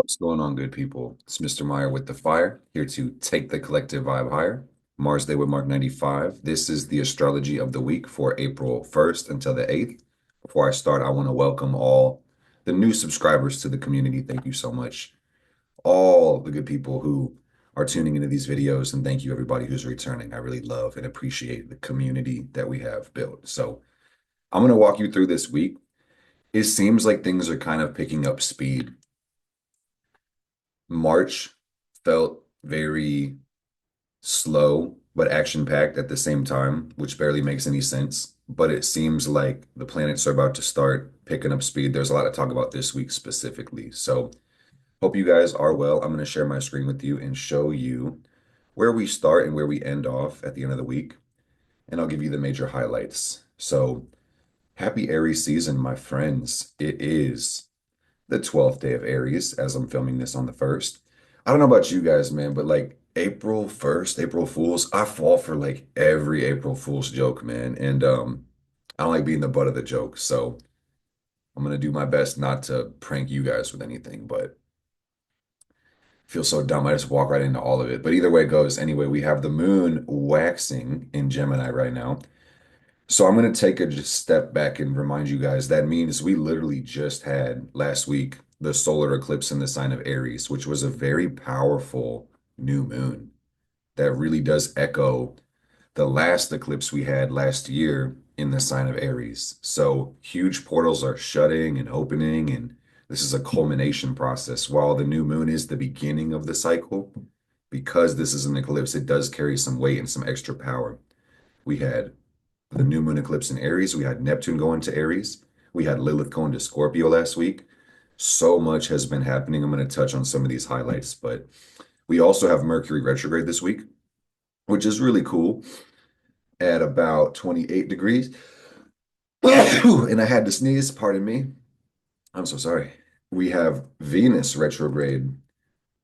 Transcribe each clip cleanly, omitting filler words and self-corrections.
What's going on, good people? It's Mr. Meyer with the Fire, here to take the collective vibe higher. Mars Day with Mark 95. This is the astrology of the week for April 1st until the 8th. Before I start, I want to welcome all the new subscribers to the community. Thank you so much. All the good people who are tuning into these videos, and thank you everybody who's returning. I really love and appreciate the community that we have built. So I'm going to walk you through this week. It seems like things are kind of picking up speed. March felt very slow but action-packed at the same time, which barely makes any sense. But it seems like the planets are about to start picking up speed. There's a lot to talk about this week specifically. So, hope you guys are well. I'm going to share my screen with you and show you where we start and where we end off at the end of the week. And I'll give you the major highlights. So, happy Aries season, my friends. It is the 12th day of Aries as I'm filming this on the 1st. I don't know about you guys, man, but like April 1st, April Fools, I fall for like every April Fool's joke, man. And I don't like being the butt of the joke. So I'm gonna do my best not to prank you guys with anything, but I feel so dumb. I just walk right into all of it. But either way it goes, anyway, we have the moon waxing in Gemini right now. So I'm going to take a just step back and remind you guys that means we literally just had last week the solar eclipse in the sign of Aries, which was a very powerful new moon that really does echo the last eclipse we had last year in the sign of Aries. So huge portals are shutting and opening, and this is a culmination process. While the new moon is the beginning of the cycle, because this is an eclipse, it does carry some weight and some extra power. We had the new moon eclipse in Aries. We had Neptune going to Aries. We had Lilith going to Scorpio last week. So much has been happening. I'm going to touch on some of these highlights, but we also have Mercury retrograde this week, which is really cool at about 28 degrees. And I had to sneeze, pardon me. I'm so sorry. We have Venus retrograde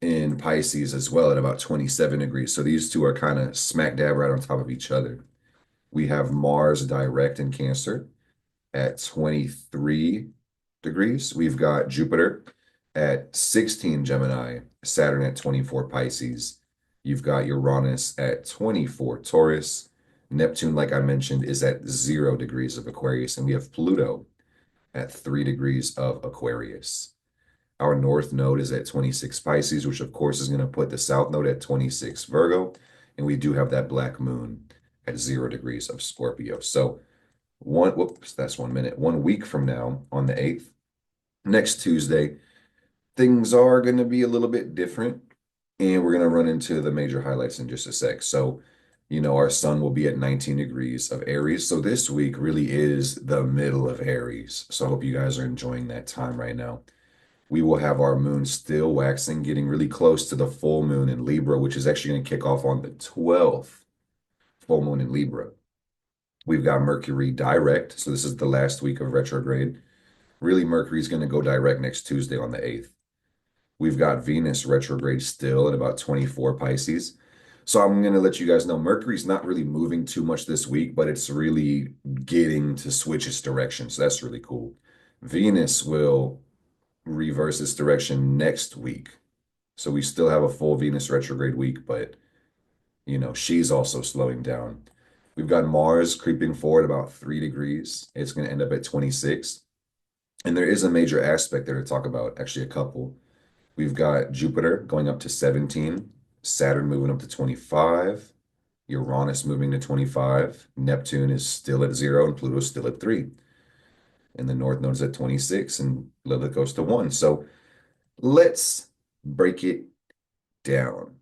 in Pisces as well at about 27 degrees. So these two are kind of smack dab right on top of each other. We have Mars direct in Cancer at 23 degrees. We've got Jupiter at 16 Gemini, Saturn at 24 Pisces. You've got Uranus at 24 Taurus. Neptune, like I mentioned, is at 0 degrees of Aquarius. And we have Pluto at 3 degrees of Aquarius. Our north node is at 26 Pisces, which of course is going to put the south node at 26 Virgo. And we do have that black moon at 0 degrees of Scorpio. So whoops, that's 1 minute. 1 week from now, on the 8th, next Tuesday, things are going to be a little bit different. And we're going to run into the major highlights in just a sec. So, our sun will be at 19 degrees of Aries. So this week really is the middle of Aries. So I hope you guys are enjoying that time right now. We will have our moon still waxing, getting really close to the full moon in Libra, which is actually going to kick off on the 12th full moon in Libra. We've got Mercury direct. So this is the last week of retrograde. Really, Mercury's going to go direct next Tuesday on the 8th. We've got Venus retrograde still at about 24 Pisces. So I'm going to let you guys know Mercury's not really moving too much this week, but it's really getting to switch its direction. So that's really cool. Venus will reverse its direction next week. So we still have a full Venus retrograde week, but she's also slowing down. We've got Mars creeping forward about 3 degrees. It's going to end up at 26. And there is a major aspect there to talk about, actually a couple. We've got Jupiter going up to 17, Saturn moving up to 25, Uranus moving to 25, Neptune is still at 0, and Pluto's still at 3. And the North Node is at 26, and Lilith goes to 1. So let's break it down.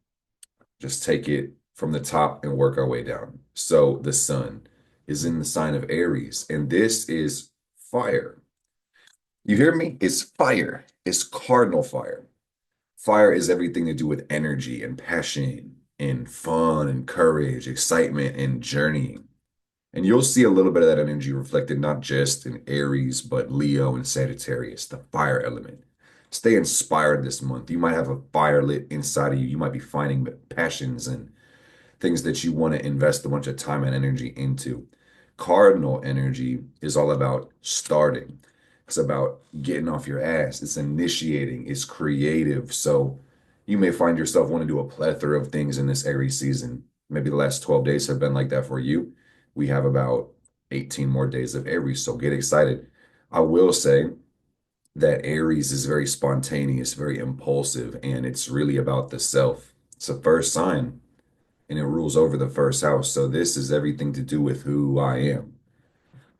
Just take it from the top and work our way down. So the sun is in the sign of Aries, and this is fire. You hear me? It's fire. It's cardinal fire. Fire is everything to do with energy and passion and fun and courage, excitement and journeying. And you'll see a little bit of that energy reflected not just in Aries, but Leo and Sagittarius, the fire element. Stay inspired this month. You might have a fire lit inside of you. You might be finding passions and things that you want to invest a bunch of time and energy into. Cardinal energy is all about starting. It's about getting off your ass. It's initiating. It's creative. So you may find yourself wanting to do a plethora of things in this Aries season. Maybe the last 12 days have been like that for you. We have about 18 more days of Aries, so get excited. I will say that Aries is very spontaneous, very impulsive, and it's really about the self. It's the first sign, and it rules over the first house. So this is everything to do with who I am,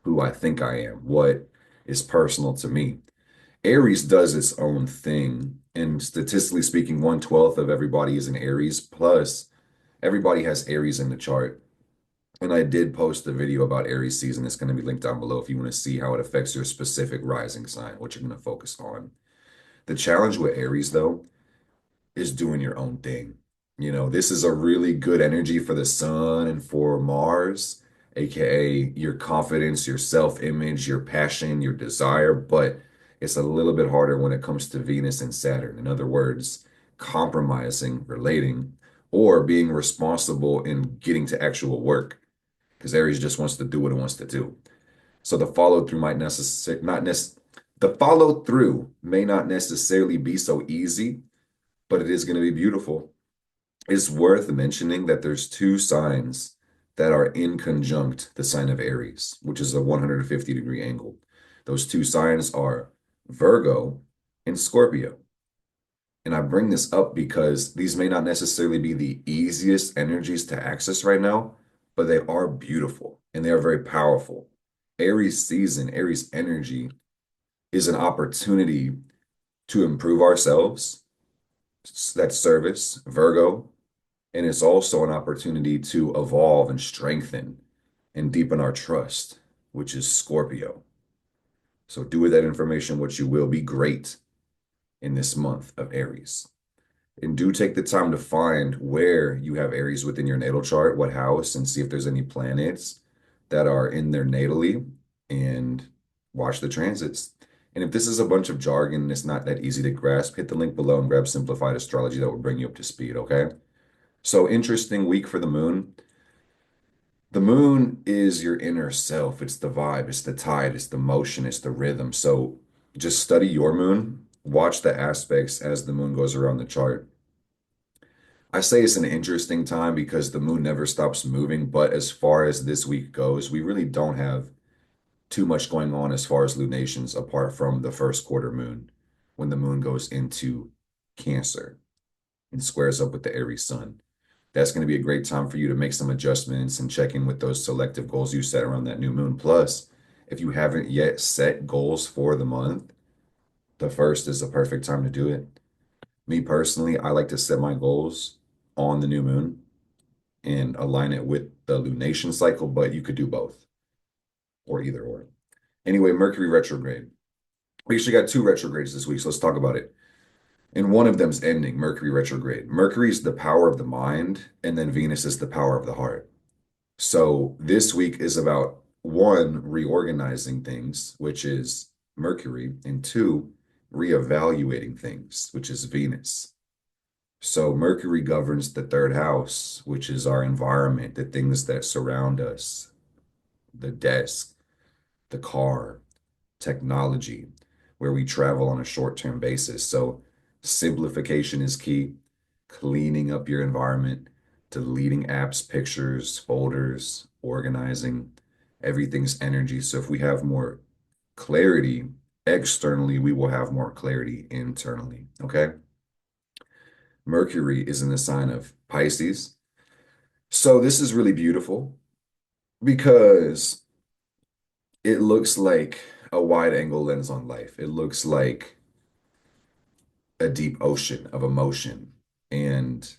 who I think I am, what is personal to me. Aries does its own thing. And statistically speaking, 1/12 of everybody is an Aries. Plus, everybody has Aries in the chart. And I did post a video about Aries season. It's going to be linked down below if you want to see how it affects your specific rising sign, what you're going to focus on. The challenge with Aries, though, is doing your own thing. You know, this is a really good energy for the sun and for Mars, aka your confidence, your self-image, your passion, your desire, but it's a little bit harder when it comes to Venus and Saturn. In other words, compromising, relating, or being responsible in getting to actual work, because Aries just wants to do what it wants to do. So the follow through might necessarily not necess the follow through may not necessarily be so easy, but it is going to be beautiful. It's worth mentioning that there's two signs that are in conjunct the sign of Aries, which is a 150-degree angle. Those two signs are Virgo and Scorpio. And I bring this up because these may not necessarily be the easiest energies to access right now, but they are beautiful and they are very powerful. Aries season, Aries energy is an opportunity to improve ourselves. That's service, Virgo. And it's also an opportunity to evolve and strengthen and deepen our trust, which is Scorpio. So do with that information what you will. Be great in this month of Aries. And do take the time to find where you have Aries within your natal chart, what house, and see if there's any planets that are in there natally and watch the transits. And if this is a bunch of jargon and it's not that easy to grasp, hit the link below and grab simplified astrology that will bring you up to speed, okay? So interesting week for the moon. The moon is your inner self. It's the vibe, it's the tide, it's the motion, it's the rhythm. So just study your moon, watch the aspects as the moon goes around the chart. I say it's an interesting time because the moon never stops moving, but as far as this week goes, we really don't have too much going on as far as lunations apart from the first quarter moon when the moon goes into Cancer and squares up with the Aries sun. That's going to be a great time for you to make some adjustments and check in with those selective goals you set around that new moon. Plus, if you haven't yet set goals for the month, the first is a perfect time to do it. Me personally, I like to set my goals on the new moon and align it with the lunation cycle, but you could do both or either or. Anyway, Mercury retrograde. We actually got two retrogrades this week, so let's talk about it. And one of them's ending, Mercury retrograde. Mercury is the power of the mind, and then Venus is the power of the heart. So this week is about one, reorganizing things, which is Mercury, and two, reevaluating things, which is Venus. So Mercury governs the third house, which is our environment, the things that surround us, the desk, the car, technology, where we travel on a short-term basis. So simplification is key, cleaning up your environment, deleting apps, pictures, folders, organizing, everything's energy. So if we have more clarity externally, we will have more clarity internally. Okay. Mercury is in the sign of Pisces. So this is really beautiful because it looks like a wide angle lens on life. It looks like a deep ocean of emotion. And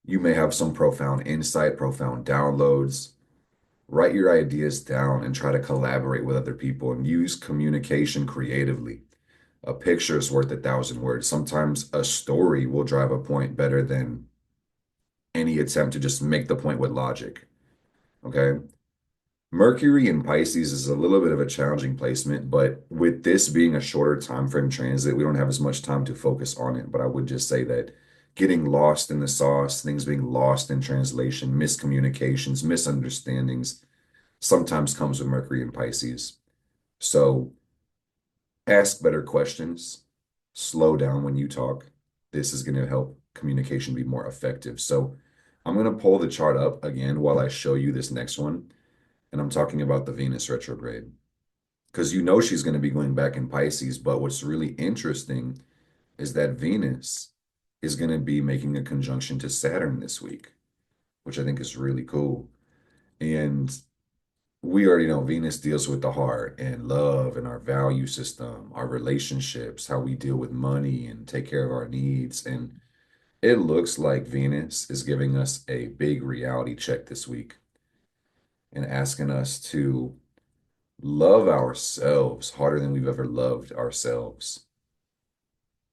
you may have some profound insight, profound downloads. Write your ideas down and try to collaborate with other people and use communication creatively. A picture is worth 1,000 words. Sometimes a story will drive a point better than any attempt to just make the point with logic. Okay. Mercury in Pisces is a little bit of a challenging placement, but with this being a shorter time frame transit, we don't have as much time to focus on it. But I would just say that getting lost in the sauce, things being lost in translation, miscommunications, misunderstandings sometimes comes with Mercury in Pisces. So Ask better questions, slow down when you talk. This is going to help communication be more effective. So I'm going to pull the chart up again while I show you this next one. And I'm talking about the Venus retrograde because you know she's going to be going back in Pisces. But what's really interesting is that Venus is going to be making a conjunction to Saturn this week, which I think is really cool. And we already know Venus deals with the heart and love and our value system, our relationships, how we deal with money and take care of our needs. And it looks like Venus is giving us a big reality check this week and asking us to love ourselves harder than we've ever loved ourselves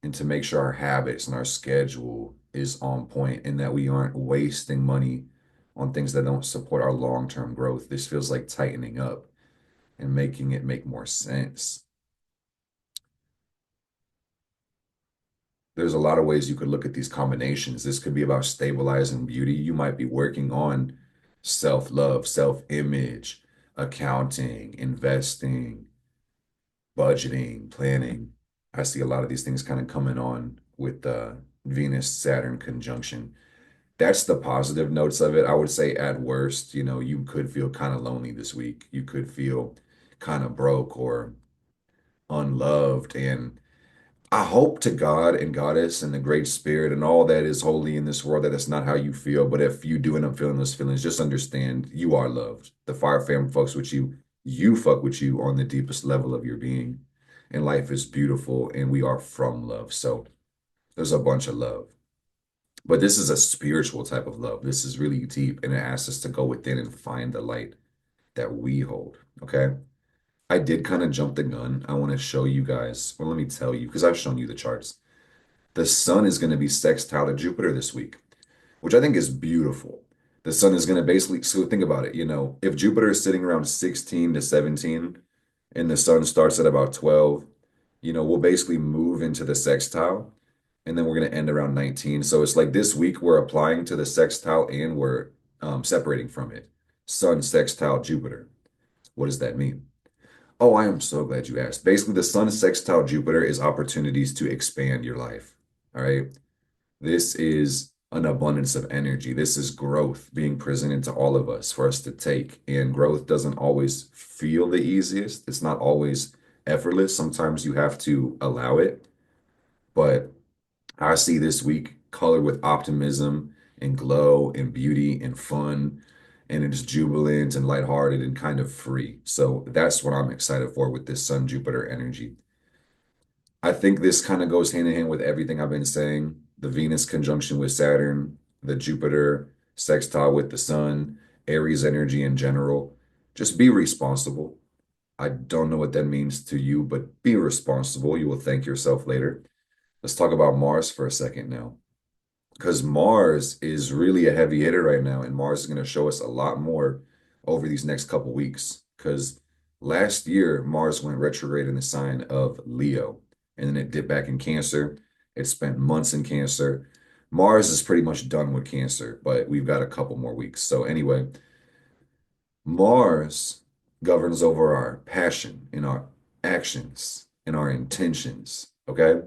and to make sure our habits and our schedule is on point and that we aren't wasting money on things that don't support our long-term growth. This feels like tightening up and making it make more sense. There's a lot of ways you could look at these combinations. This could be about stabilizing beauty. You might be working on self-love, self-image, accounting, investing, budgeting, planning. I see a lot of these things kind of coming on with the Venus-Saturn conjunction. That's the positive notes of it. I would say at worst, you could feel kind of lonely this week. You could feel kind of broke or unloved. And I hope to God and Goddess and the Great Spirit and all that is holy in this world that it's not how you feel. But if you do end up feeling those feelings, just understand you are loved. The Fire Fam fucks with you. You fuck with you on the deepest level of your being. And life is beautiful and we are from love. So there's a bunch of love. But this is a spiritual type of love. This is really deep and it asks us to go within and find the light that we hold. Okay. I did kind of jump the gun. I want to show you guys, well, let me tell you, because I've shown you the charts. The sun is going to be sextile to Jupiter this week, which I think is beautiful. The sun is going to basically, so think about it, if Jupiter is sitting around 16 to 17 and the sun starts at about 12, we'll basically move into the sextile and then we're going to end around 19. So it's like this week we're applying to the sextile and we're separating from it. Sun sextile Jupiter. What does that mean? Oh, I am so glad you asked. Basically, the sun sextile Jupiter is opportunities to expand your life. All right. This is an abundance of energy. This is growth being presented to all of us for us to take. And growth doesn't always feel the easiest. It's not always effortless. Sometimes you have to allow it. But I see this week colored with optimism and glow and beauty and fun, and it's jubilant and lighthearted and kind of free. So that's what I'm excited for with this Sun Jupiter energy. I think this kind of goes hand in hand with everything I've been saying. The Venus conjunction with Saturn, the Jupiter sextile with the Sun, Aries energy in general. Just be responsible. I don't know what that means to you, but be responsible. You will thank yourself later. Let's talk about Mars for a second now, because Mars is really a heavy hitter right now, and Mars is going to show us a lot more over these next couple weeks. Because last year, Mars went retrograde in the sign of Leo, and then it dipped back in Cancer. It spent months in Cancer. Mars is pretty much done with Cancer, but we've got a couple more weeks. So anyway, Mars governs over our passion and our actions and our intentions, okay?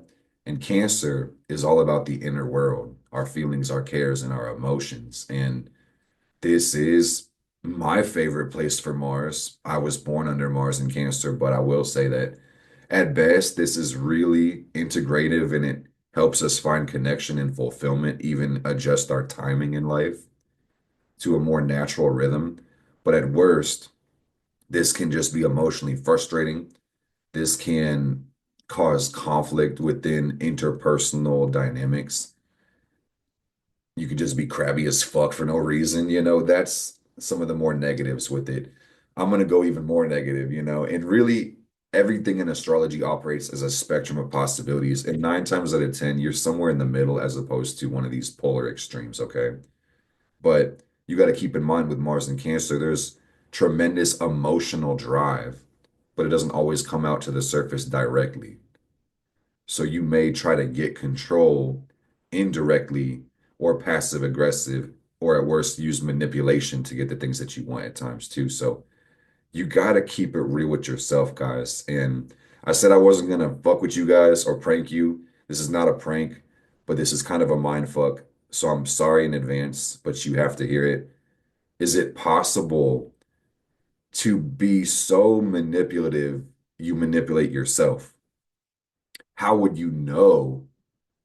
And Cancer is all about the inner world, our feelings, our cares, and our emotions. And this is my favorite place for Mars. I was born under Mars in Cancer, but I will say that at best, this is really integrative and it helps us find connection and fulfillment, even adjust our timing in life to a more natural rhythm. But at worst, this can just be emotionally frustrating. This can cause conflict within interpersonal dynamics. You could just be crabby as fuck for no reason. That's some of the more negatives with it. I'm going to go even more negative, and really everything in astrology operates as a spectrum of possibilities. And 9 times out of 10, you're somewhere in the middle as opposed to one of these polar extremes, okay? But you got to keep in mind with Mars and Cancer, there's tremendous emotional drive, but it doesn't always come out to the surface directly. So you may try to get control indirectly or passive aggressive, or at worst, use manipulation to get the things that you want at times too. So you got to keep it real with yourself, guys. And I said I wasn't gonna fuck with you guys or prank you. This is not a prank, but this is kind of a mind fuck. So I'm sorry in advance, but you have to hear it. Is it possible to be so manipulative you manipulate yourself? How would you know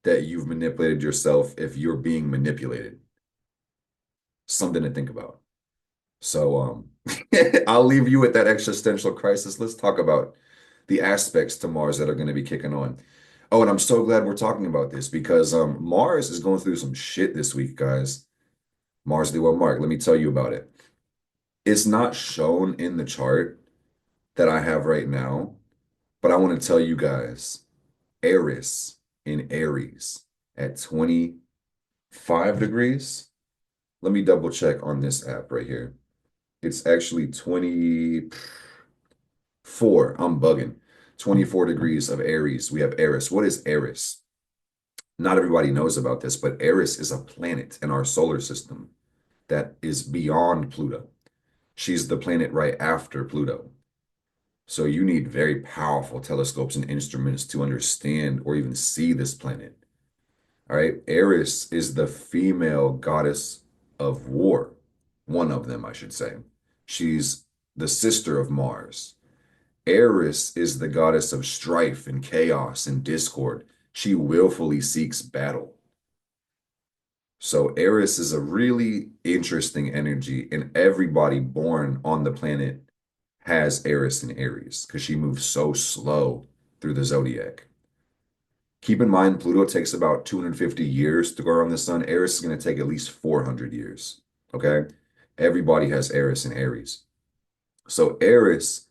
that you've manipulated yourself if you're being manipulated? Something to think about. So I'll leave you with that existential crisis. Let's talk about the aspects to Mars that are going to be kicking on. Oh, and I'm so glad we're talking about this because Mars is going through some shit this week, guys. Mars the well, Mark, let me tell you about it. It's not shown in the chart that I have right now, but I want to tell you guys, Eris in Aries at 25 degrees. Let me double check on this app right here. It's actually 24. I'm bugging. 24 degrees of Aries. We have Eris. What is Eris? Not everybody knows about this, but Eris is a planet in our solar system that is beyond Pluto. She's the planet right after Pluto. So you need very powerful telescopes and instruments to understand or even see this planet. All right. Eris is the female goddess of war. One of them, I should say. She's the sister of Mars. Eris is the goddess of strife and chaos and discord. She willfully seeks battle. So Eris is a really interesting energy, and everybody born on the planet has Eris in Aries because she moves so slow through the zodiac. Keep in mind, Pluto takes about 250 years to go around the sun. Eris is going to take at least 400 years. Okay. Everybody has Eris in Aries. So Eris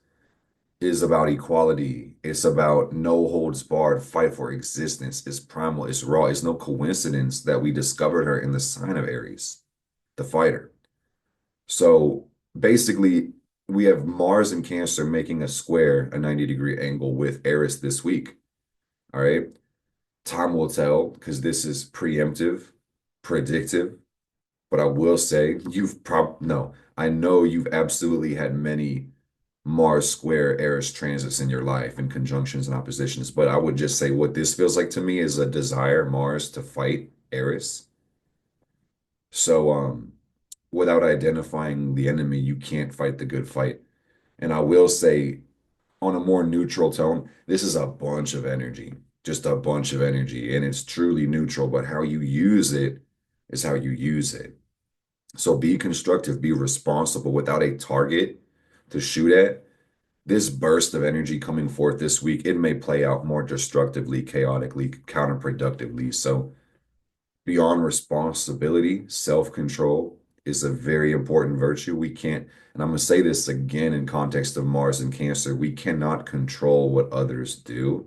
is about equality. It's about no holds barred fight for existence. It's primal. It's raw. It's no coincidence that we discovered her in the sign of Aries, the fighter. So basically, we have Mars and Cancer making a square, a 90-degree angle with Eris this week. All right. Time will tell because this is preemptive, predictive. But I will say no, I know you've absolutely had many Mars square Eris transits in your life and conjunctions and oppositions. But I would just say what this feels like to me is a desire, Mars, to fight Eris. So without identifying the enemy, you can't fight the good fight. And I will say, on a more neutral tone, this is a bunch of energy, just a bunch of energy, and it's truly neutral, but how you use it is how you use it. So be constructive, be responsible without a target to shoot at. This burst of energy coming forth this week, it may play out more destructively, chaotically, counterproductively. So beyond responsibility, self-control is a very important virtue. We can't, and I'm going to say this again in context of Mars and Cancer, we cannot control what others do.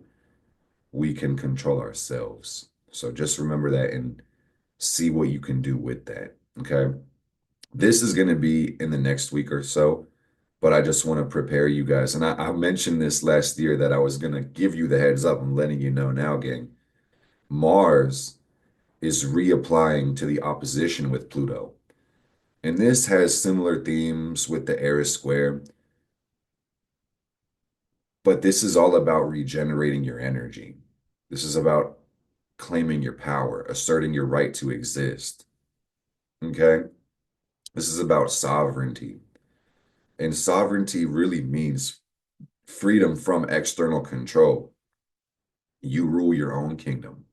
We can control ourselves. So just remember that and see what you can do with that. Okay. This is going to be in the next week or so, but I just want to prepare you guys. And I mentioned this last year that I was going to give you the heads up. I'm letting you know now, gang. Mars is reapplying to the opposition with Pluto. And this has similar themes with the Eris square, but this is all about regenerating your energy. This is about claiming your power, asserting your right to exist. Okay? This is about sovereignty. And sovereignty really means freedom from external control. You rule your own kingdom.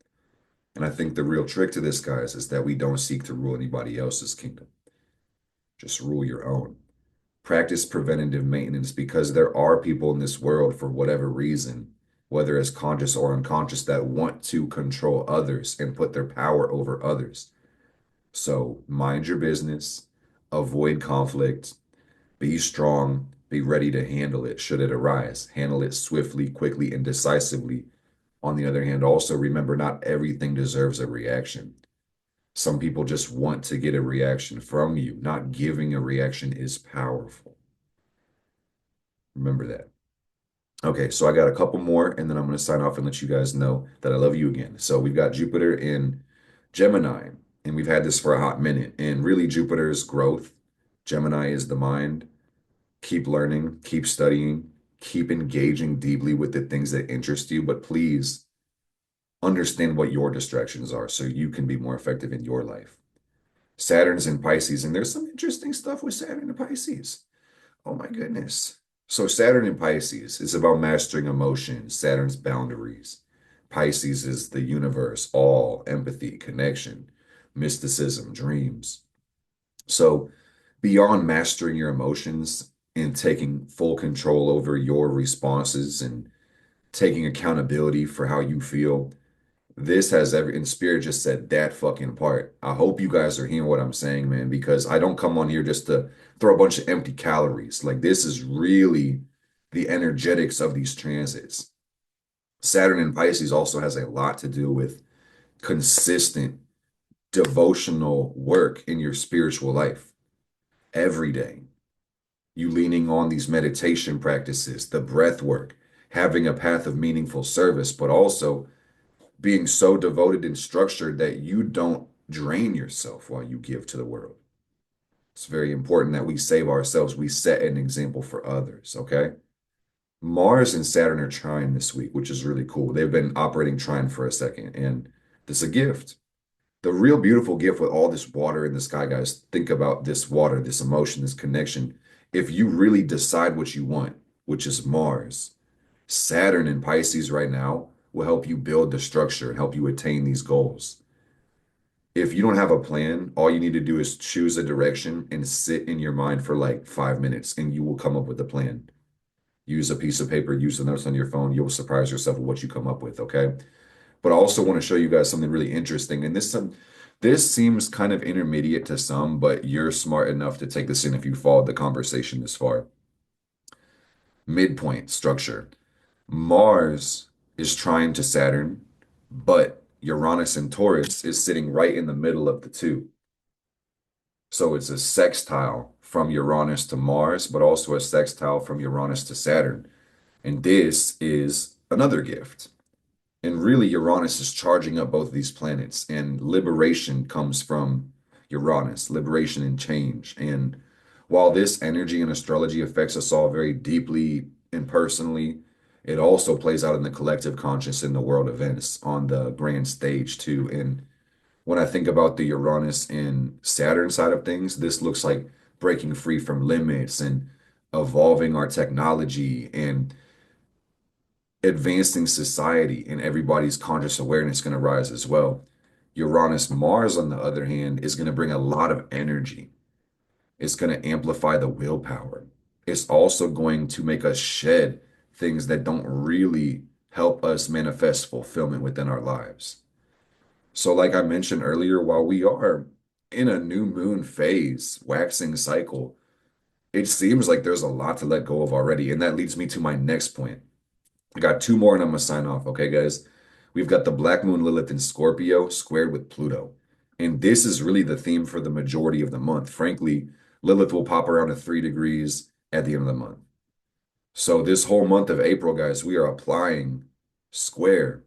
And I think the real trick to this, guys, is that we don't seek to rule anybody else's kingdom. Just rule your own. Practice preventative maintenance because there are people in this world for whatever reason, whether it's conscious or unconscious, that want to control others and put their power over others. So mind your business, avoid conflict, be strong, be ready to handle it should it arise. Handle it swiftly, quickly, and decisively. On the other hand, also remember not everything deserves a reaction. Some people just want to get a reaction from you. Not giving a reaction is powerful. Remember that. Okay, so I got a couple more, and then I'm going to sign off and let you guys know that I love you again. So we've got Jupiter in Gemini, and we've had this for a hot minute. And really, Jupiter's growth. Gemini is the mind. Keep learning, keep studying, keep engaging deeply with the things that interest you, but please understand what your distractions are so you can be more effective in your life. Saturn's in Pisces, and there's some interesting stuff with Saturn and Pisces. Oh my goodness. So Saturn in Pisces is about mastering emotions, Saturn's boundaries. Pisces is the universe, all empathy, connection, mysticism, dreams. So beyond mastering your emotions and taking full control over your responses and taking accountability for how you feel, this has every, and Spirit just said that fucking part. I hope you guys are hearing what I'm saying, man, because I don't come on here just to throw a bunch of empty calories. Like, this is really the energetics of these transits. Saturn in Pisces also has a lot to do with consistent devotional work in your spiritual life every day. You leaning on these meditation practices, the breath work, having a path of meaningful service, but also being so devoted and structured that you don't drain yourself while you give to the world. It's very important that we save ourselves. We set an example for others, okay? Mars and Saturn are trine this week, which is really cool. They've been operating trine for a second, and this is a gift. The real beautiful gift with all this water in the sky, guys, think about this water, this emotion, this connection. If you really decide what you want, which is Mars, Saturn in Pisces right now will help you build the structure and help you attain these goals. If you don't have a plan, all you need to do is choose a direction and sit in your mind for like 5 minutes and you will come up with a plan. Use a piece of paper, use the notes on your phone. You'll surprise yourself with what you come up with, okay? But I also want to show you guys something really interesting. And this seems kind of intermediate to some, but you're smart enough to take this in if you followed the conversation this far. Midpoint structure. Mars is trine to Saturn, but Uranus and Taurus is sitting right in the middle of the two. So it's a sextile from Uranus to Mars, but also a sextile from Uranus to Saturn. And this is another gift. And really, Uranus is charging up both of these planets, and liberation comes from Uranus, liberation and change. And while this energy in astrology affects us all very deeply and personally, it also plays out in the collective conscious in the world events on the grand stage too. And when I think about the Uranus and Saturn side of things, this looks like breaking free from limits and evolving our technology and advancing society, and everybody's conscious awareness going to rise as well. Uranus Mars, on the other hand, is going to bring a lot of energy. It's going to amplify the willpower. It's also going to make us shed things that don't really help us manifest fulfillment within our lives. So, like I mentioned earlier, while we are in a new moon phase, waxing cycle, it seems like there's a lot to let go of already. And that leads me to my next point. I got two more and I'm gonna sign off. Okay, guys. We've got the Black Moon Lilith in Scorpio squared with Pluto. And this is really the theme for the majority of the month. Frankly, Lilith will pop around to 3 degrees at the end of the month. So this whole month of April, guys, we are applying square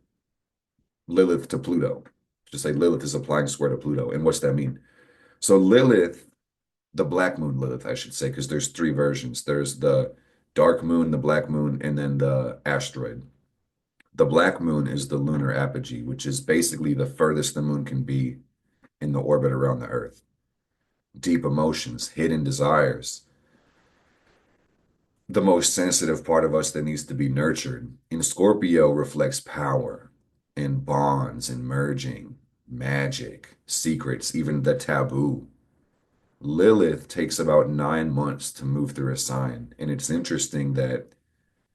Lilith to Pluto. Just like Lilith is applying square to Pluto. And what's that mean? So Lilith, the Black Moon Lilith, I should say, because there's three versions. There's the dark moon, the black moon, and then the asteroid. The black moon is the lunar apogee, which is basically the furthest the moon can be in the orbit around the Earth. Deep emotions, hidden desires, the most sensitive part of us that needs to be nurtured. In Scorpio reflects power and bonds and merging, magic, secrets, even the taboo. Lilith takes about 9 months to move through a sign, and it's interesting that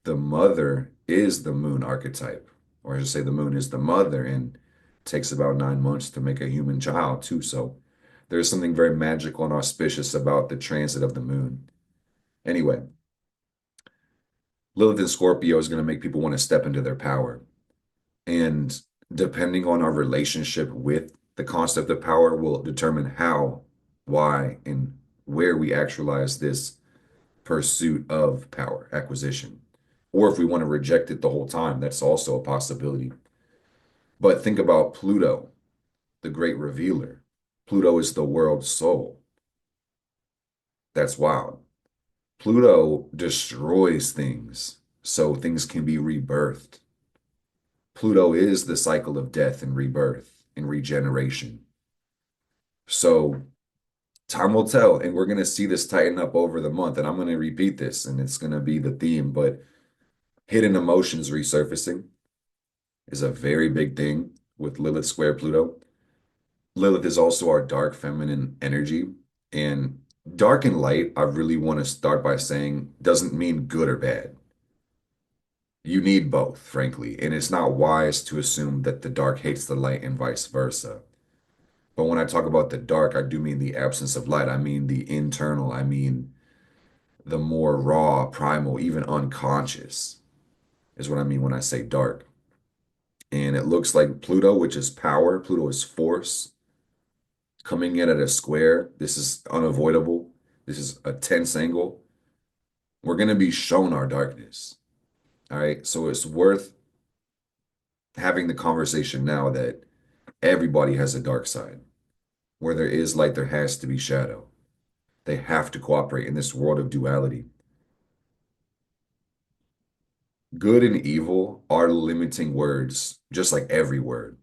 the mother is the moon archetype, or I should say the moon is the mother and takes about 9 months to make a human child too. So there's something very magical and auspicious about the transit of the moon. Anyway, Lilith in Scorpio is going to make people want to step into their power. And depending on our relationship with the concept of power will determine how, why, and where we actualize this pursuit of power acquisition. Or if we want to reject it the whole time, that's also a possibility. But think about Pluto, the great revealer. Pluto is the world's soul. That's wild. Pluto destroys things. so things can be rebirthed. Pluto is the cycle of death and rebirth and regeneration. So time will tell, and we're going to see this tighten up over the month. And I'm going to repeat this, and it's going to be the theme, but hidden emotions resurfacing is a very big thing with Lilith square Pluto. Lilith is also our dark feminine energy. And dark and light, I really want to start by saying, doesn't mean good or bad. You need both, frankly. And it's not wise to assume that the dark hates the light and vice versa. But when I talk about the dark, I do mean the absence of light. I mean the internal. I mean the more raw, primal, even unconscious is what I mean when I say dark. And it looks like Pluto, which is power, Pluto is force, coming in at a square. This is unavoidable. This is a tense angle. We're going to be shown our darkness. All right. So it's worth having the conversation now that everybody has a dark side. Where there is light, there has to be shadow. They have to cooperate in this world of duality. Good and evil are limiting words, just like every word.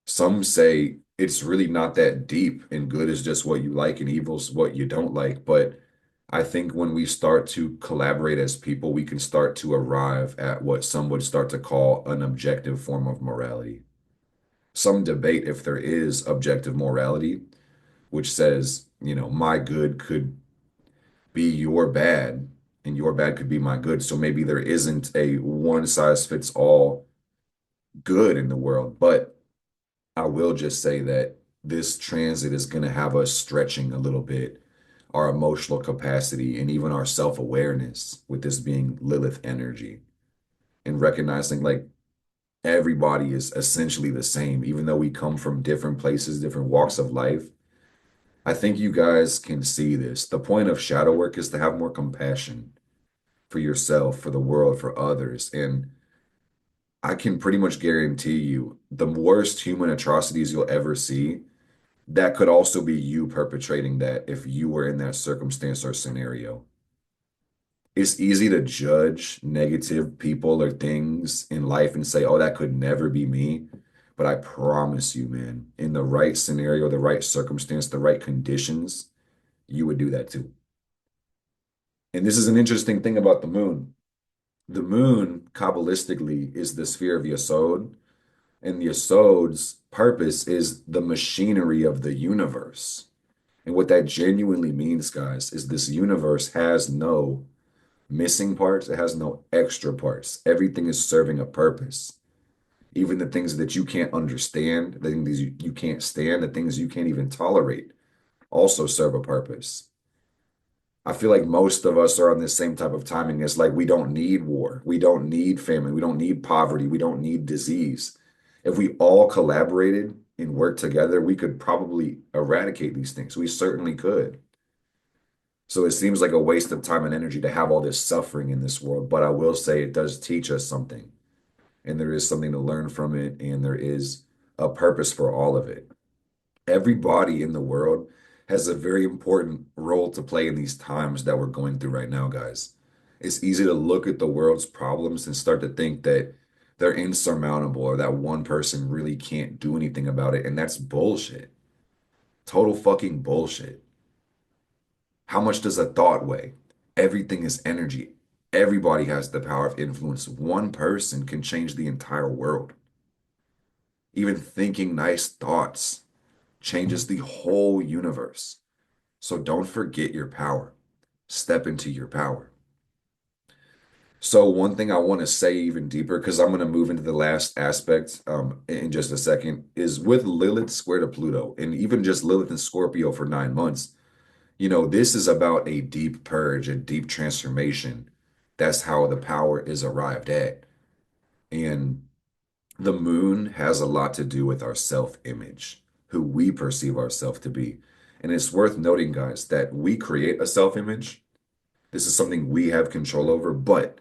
Some say it's really not that deep, and good is just what you like, and evil's what you don't like. But I think when we start to collaborate as people, we can start to arrive at what some would start to call an objective form of morality. Some debate if there is objective morality, which says, my good could be your bad, and your bad could be my good. So maybe there isn't a one size fits all good in the world. But I will just say that this transit is going to have us stretching a little bit our emotional capacity and even our self-awareness with this being Lilith energy and recognizing like everybody is essentially the same, even though we come from different places, different walks of life. I think you guys can see this. The point of shadow work is to have more compassion for yourself, for the world, for others. And I can pretty much guarantee you the worst human atrocities you'll ever see, that could also be you perpetrating that if you were in that circumstance or scenario. It's easy to judge negative people or things in life and say, oh, that could never be me. But I promise you, man, in the right scenario, the right circumstance, the right conditions, you would do that too. And this is an interesting thing about the moon. The moon, Kabbalistically, is the sphere of Yesod, and Yesod's purpose is the machinery of the universe. And what that genuinely means, guys, is this universe has no missing parts, it has no extra parts. Everything is serving a purpose. Even the things that you can't understand, the things you can't stand, the things you can't even tolerate also serve a purpose. I feel like most of us are on this same type of timing. It's like we don't need war. We don't need famine. We don't need poverty. We don't need disease. If we all collaborated and worked together, we could probably eradicate these things. We certainly could. So it seems like a waste of time and energy to have all this suffering in this world. But I will say it does teach us something. And there is something to learn from it. And there is a purpose for all of it. Everybody in the world has a very important role to play in these times that we're going through right now, guys. It's easy to look at the world's problems and start to think that they're insurmountable or that one person really can't do anything about it. And that's bullshit. Total fucking bullshit. How much does a thought weigh? Everything is energy. Everybody has the power of influence. One person can change the entire world. Even thinking nice thoughts changes the whole universe. So don't forget your power. Step into your power. So one thing I want to say even deeper, because I'm going to move into the last aspect in just a second, is with Lilith square to Pluto, and even just Lilith and Scorpio for 9 months, this is about a deep purge, a deep transformation. That's how the power is arrived at. And the moon has a lot to do with our self-image, who we perceive ourselves to be. And it's worth noting, guys, that we create a self-image. This is something we have control over, but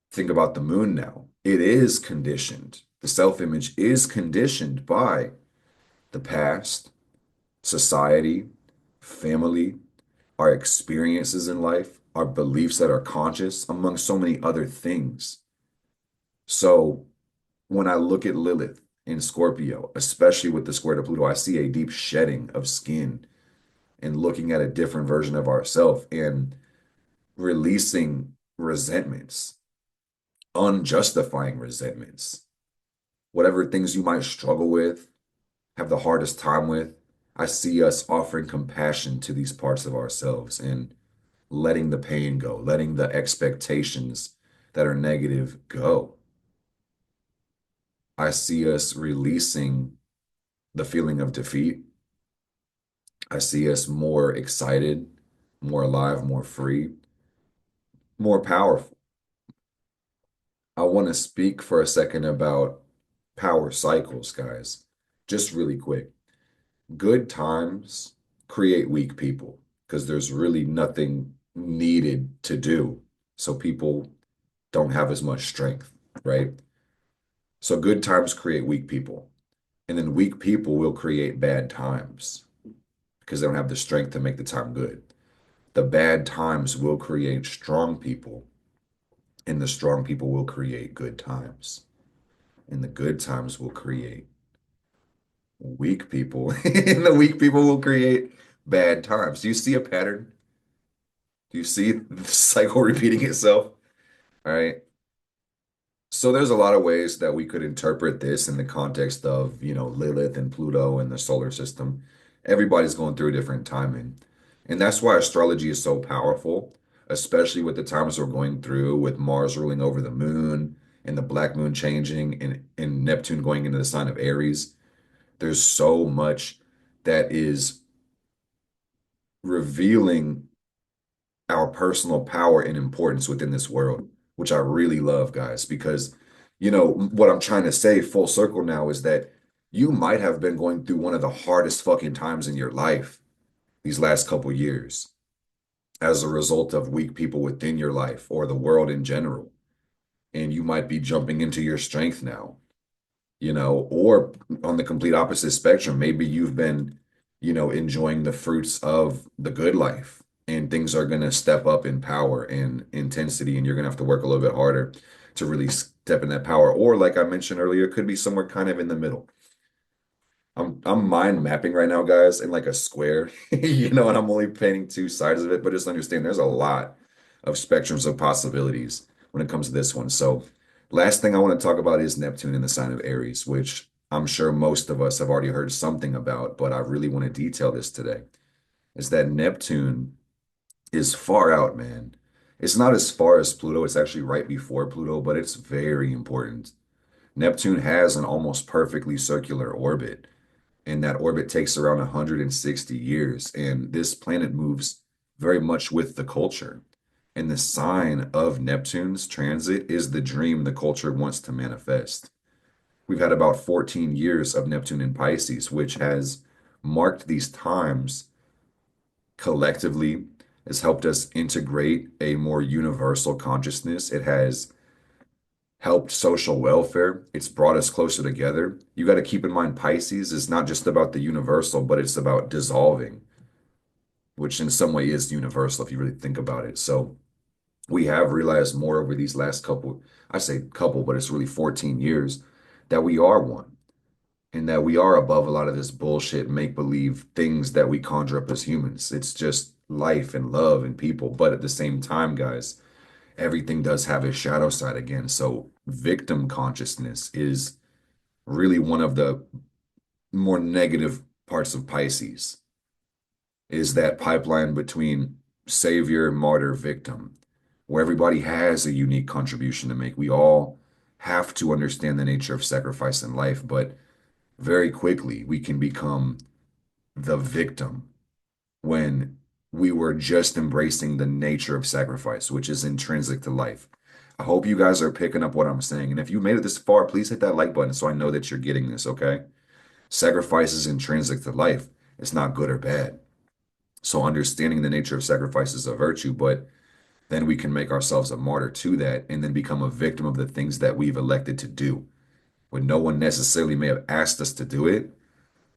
think about the moon now. It is conditioned. The self-image is conditioned by the past, society, family, our experiences in life. our beliefs that are conscious, among so many other things. So when I look at Lilith in Scorpio, especially with the square to Pluto, I see a deep shedding of skin and looking at a different version of ourselves and releasing resentments, unjustifying resentments, whatever things you might struggle with, have the hardest time with. I see us offering compassion to these parts of ourselves and letting the pain go, letting the expectations that are negative go. I see us releasing the feeling of defeat. I see us more excited, more alive, more free, more powerful. I want to speak for a second about power cycles, guys. Just really quick. Good times create weak people because there's really nothing needed to do. So people don't have as much strength, right? So good times create weak people. And then weak people will create bad times because they don't have the strength to make the time good. The bad times will create strong people, and the strong people will create good times. And the good times will create weak people, and the weak people will create bad times. Do you see a pattern? Do you see the cycle repeating itself? All right. So there's a lot of ways that we could interpret this in the context of, Lilith and Pluto and the solar system. Everybody's going through a different timing. And that's why astrology is so powerful, especially with the times we're going through with Mars ruling over the moon and the black moon changing and Neptune going into the sign of Aries. There's so much that is revealing our personal power and importance within this world, which I really love, guys, because, what I'm trying to say full circle now is that you might have been going through one of the hardest fucking times in your life these last couple years as a result of weak people within your life or the world in general. And you might be jumping into your strength now, or on the complete opposite spectrum, maybe you've been, enjoying the fruits of the good life and things are going to step up in power and intensity, and you're going to have to work a little bit harder to really step in that power. Or, like I mentioned earlier, it could be somewhere kind of in the middle. I'm mind mapping right now, guys, in like a square, and I'm only painting two sides of it, but just understand there's a lot of spectrums of possibilities when it comes to this one. So, last thing I want to talk about is Neptune in the sign of Aries, which I'm sure most of us have already heard something about, but I really want to detail this today. Is that Neptune is far out, man. It's not as far as Pluto, it's actually right before Pluto, but it's very important. Neptune has an almost perfectly circular orbit and that orbit takes around 160 years. And this planet moves very much with the culture. And the sign of Neptune's transit is the dream the culture wants to manifest. We've had about 14 years of Neptune in Pisces, which has marked these times collectively, has helped us integrate a more universal consciousness. It has helped social welfare. It's brought us closer together. You got to keep in mind, Pisces is not just about the universal, but it's about dissolving, which in some way is universal if you really think about it. So we have realized more over these last couple, I say couple, but it's really 14 years that we are one and that we are above a lot of this bullshit make believe things that we conjure up as humans. It's just life and love and people. But at the same time, guys, everything does have a shadow side again. So victim consciousness is really one of the more negative parts of Pisces is that pipeline between savior, martyr, victim, where everybody has a unique contribution to make. We all have to understand the nature of sacrifice in life, but very quickly we can become the victim when we were just embracing the nature of sacrifice, which is intrinsic to life. I hope you guys are picking up what I'm saying. And if you made it this far, please hit that like button so I know that you're getting this, okay? Sacrifice is intrinsic to life. It's not good or bad. So understanding the nature of sacrifice is a virtue, but then we can make ourselves a martyr to that and then become a victim of the things that we've elected to do when no one necessarily may have asked us to do it,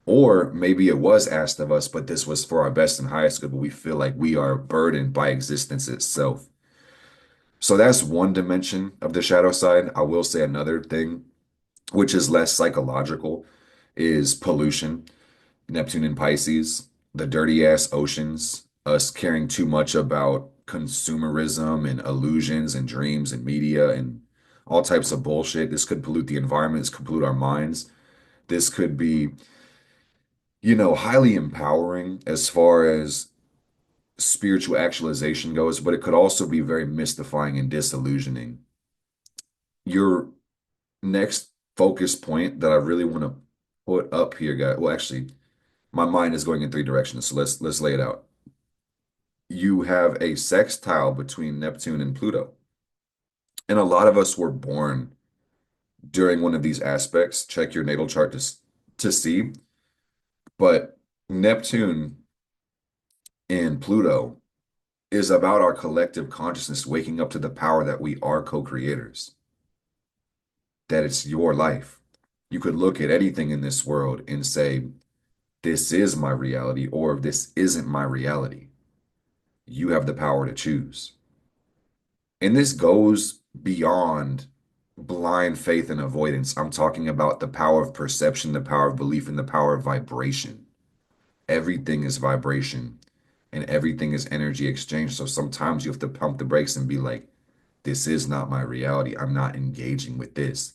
Or maybe it was asked of us, but this was for our best and highest good, but we feel like we are burdened by existence itself. So that's one dimension of the shadow side. I will say another thing, which is less psychological, is pollution. Neptune and Pisces, the dirty ass oceans, us caring too much about consumerism and illusions and dreams and media and all types of bullshit. This could pollute the environment. This could pollute our minds. This could be, highly empowering as far as spiritual actualization goes, but it could also be very mystifying and disillusioning. Your next focus point that I really want to put up here, guys. Well, actually, my mind is going in three directions, so let's lay it out. You have a sextile between Neptune and Pluto. And a lot of us were born during one of these aspects. Check your natal chart to see. But Neptune and Pluto is about our collective consciousness waking up to the power that we are co-creators, that it's your life. You could look at anything in this world and say, this is my reality, or this isn't my reality. You have the power to choose. And this goes beyond blind faith and avoidance. I'm talking about the power of perception, the power of belief, and the power of vibration. Everything is vibration and everything is energy exchange. So sometimes you have to pump the brakes and be like, this is not my reality. I'm not engaging with this.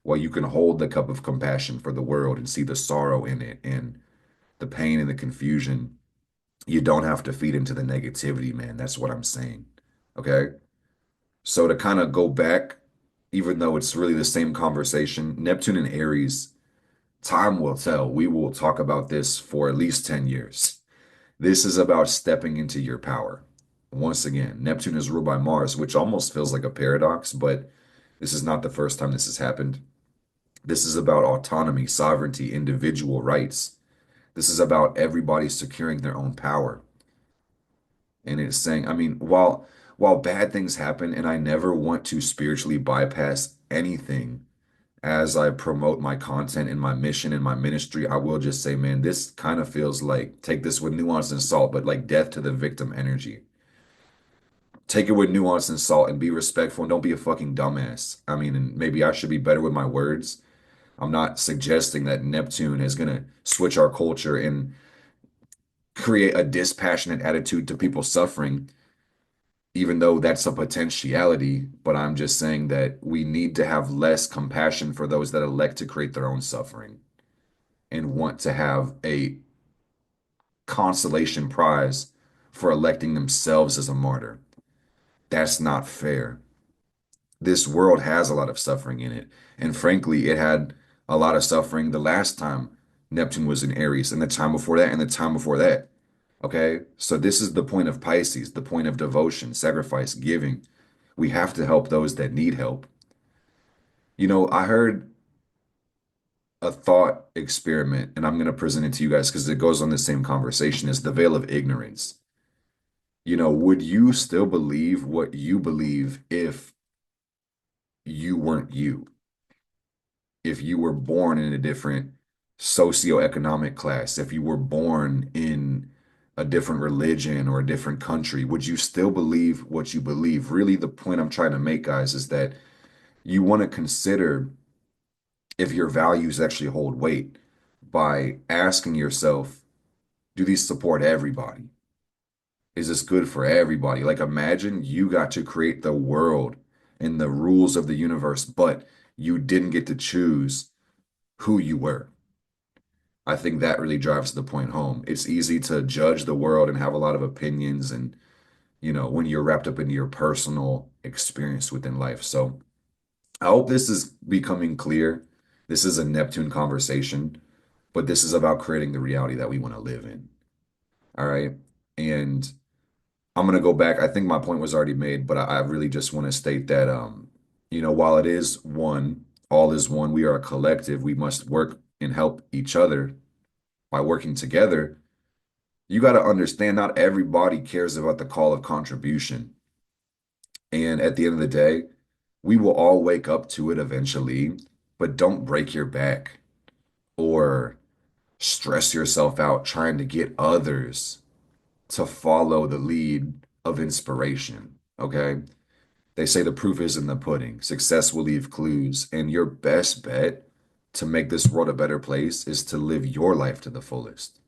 Well, you can hold the cup of compassion for the world and see the sorrow in it and the pain and the confusion. You don't have to feed into the negativity, man. That's what I'm saying. Okay. So to kind of go back, even though it's really the same conversation, Neptune and Aries, time will tell. We will talk about this for at least 10 years. This is about stepping into your power. Once again, Neptune is ruled by Mars, which almost feels like a paradox, but this is not the first time this has happened. This is about autonomy, sovereignty, individual rights. This is about everybody securing their own power. And it's saying, I mean, while bad things happen, and I never want to spiritually bypass anything as I promote my content and my mission and my ministry, I will just say, man, this kind of feels like, take this with nuance and salt, but like death to the victim energy. Take it with nuance and salt and be respectful and don't be a fucking dumbass. I mean, and maybe I should be better with my words. I'm not suggesting that Neptune is going to switch our culture and create a dispassionate attitude to people suffering, even though that's a potentiality. But I'm just saying that we need to have less compassion for those that elect to create their own suffering and want to have a consolation prize for electing themselves as a martyr. That's not fair. This world has a lot of suffering in it. And frankly, it had a lot of suffering the last time Neptune was in Aries, and the time before that, and the time before that. Okay? So this is the point of Pisces, the point of devotion, sacrifice, giving. We have to help those that need help. I heard a thought experiment, and I'm going to present it to you guys because it goes on the same conversation as the veil of ignorance. Would you still believe what you believe if you weren't you? If you were born in a different socioeconomic class, if you were born in a different religion or a different country, would you still believe what you believe? Really, the point I'm trying to make, guys, is that you want to consider if your values actually hold weight by asking yourself, do these support everybody? Is this good for everybody? Like, imagine you got to create the world and the rules of the universe, but you didn't get to choose who you were. I think that really drives the point home. It's easy to judge the world and have a lot of opinions and, when you're wrapped up into your personal experience within life. So I hope this is becoming clear. This is a Neptune conversation, but this is about creating the reality that we want to live in. All right. And I'm going to go back. I think my point was already made, but I really just want to state that, while it is one, all is one, we are a collective. We must work and help each other by working together. You got to understand not everybody cares about the call of contribution. And at the end of the day, we will all wake up to it eventually, but don't break your back or stress yourself out trying to get others to follow the lead of inspiration. Okay. They say the proof is in the pudding. Success will leave clues. And your best bet to make this world a better place is to live your life to the fullest.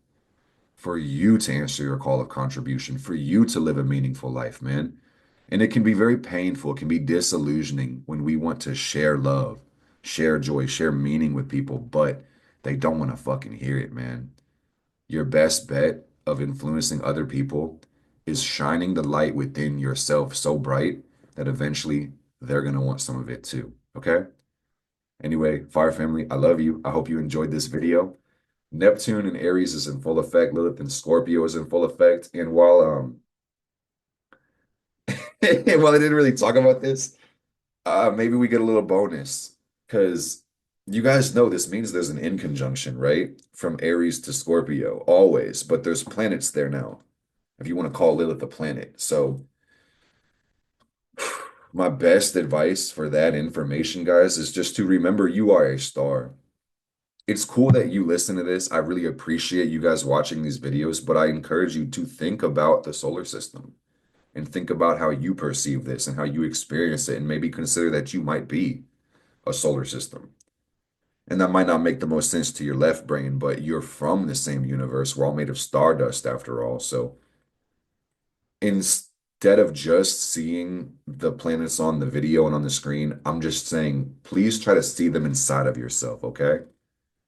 For you to answer your call of contribution, for you to live a meaningful life, man. And it can be very painful. It can be disillusioning when we want to share love, share joy, share meaning with people, but they don't want to fucking hear it, man. Your best bet of influencing other people is shining the light within yourself so bright that eventually they're going to want some of it too. Okay? Anyway, Fire Family, I love you. I hope you enjoyed this video. Neptune and Aries is in full effect. Lilith and Scorpio is in full effect. And while while I didn't really talk about this, maybe we get a little bonus because you guys know this means there's an in conjunction, right? From Aries to Scorpio, always, but there's planets there now, if you want to call Lilith a planet. So, my best advice for that information, guys, is just to remember you are a star. It's cool that you listen to this. I really appreciate you guys watching these videos, but I encourage you to think about the solar system and think about how you perceive this and how you experience it, and maybe consider that you might be a solar system. And that might not make the most sense to your left brain, but you're from the same universe. We're all made of stardust after all. So instead of just seeing the planets on the video and on the screen, I'm just saying, please try to see them inside of yourself, okay?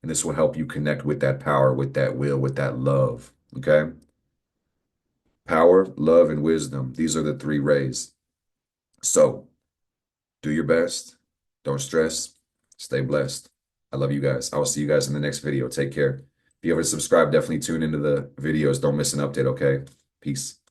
And this will help you connect with that power, with that will, with that love, okay? Power, love, and wisdom. These are the three rays. So do your best. Don't stress. Stay blessed. I love you guys. I will see you guys in the next video. Take care. If you haven't subscribed, definitely tune into the videos. Don't miss an update, okay? Peace.